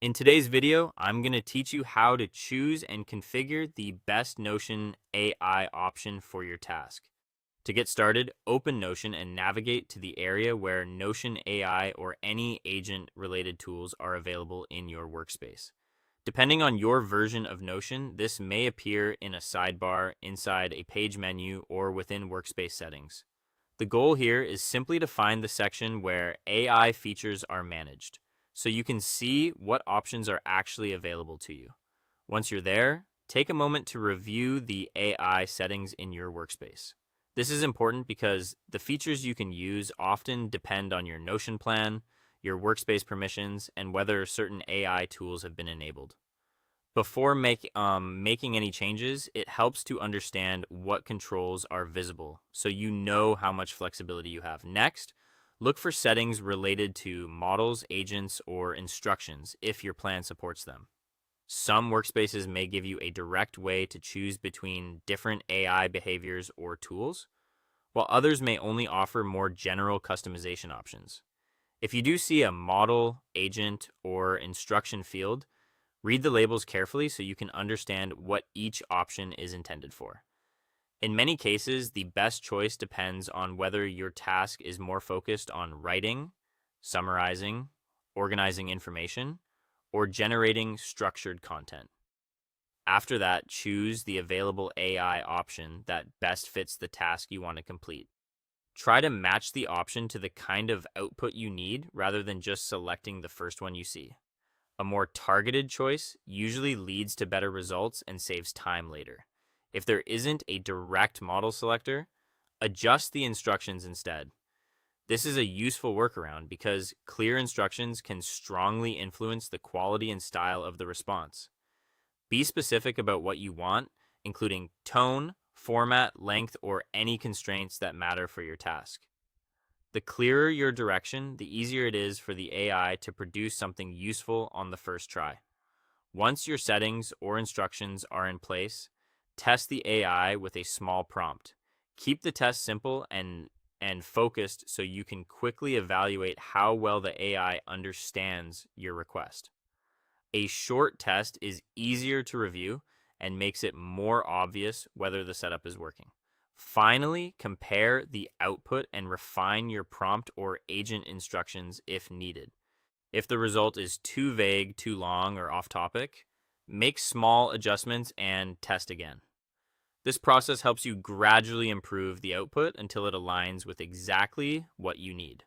In today's video, I'm going to teach you how to choose and configure the best Notion AI option for your task. To get started, open Notion and navigate to the area where Notion AI or any agent-related tools are available in your workspace. Depending on your version of Notion, this may appear in a sidebar, inside a page menu, or within workspace settings. The goal here is simply to find the section where AI features are managed, so you can see what options are actually available to you. Once you're there, take a moment to review the AI settings in your workspace. This is important because the features you can use often depend on your Notion plan, your workspace permissions, and whether certain AI tools have been enabled. Before making any changes, it helps to understand what controls are visible so you know how much flexibility you have. Next, look for settings related to models, agents, or instructions if your plan supports them. Some workspaces may give you a direct way to choose between different AI behaviors or tools, while others may only offer more general customization options. If you do see a model, agent, or instruction field, read the labels carefully so you can understand what each option is intended for. In many cases, the best choice depends on whether your task is more focused on writing, summarizing, organizing information, or generating structured content. After that, choose the available AI option that best fits the task you want to complete. Try to match the option to the kind of output you need rather than just selecting the first one you see. A more targeted choice usually leads to better results and saves time later. If there isn't a direct model selector, adjust the instructions instead. This is a useful workaround because clear instructions can strongly influence the quality and style of the response. Be specific about what you want, including tone, format, length, or any constraints that matter for your task. The clearer your direction, the easier it is for the AI to produce something useful on the first try. Once your settings or instructions are in place, test the AI with a small prompt. Keep the test simple and focused so you can quickly evaluate how well the AI understands your request. A short test is easier to review and makes it more obvious whether the setup is working. Finally, compare the output and refine your prompt or agent instructions if needed. If the result is too vague, too long, or off topic, make small adjustments and test again. This process helps you gradually improve the output until it aligns with exactly what you need.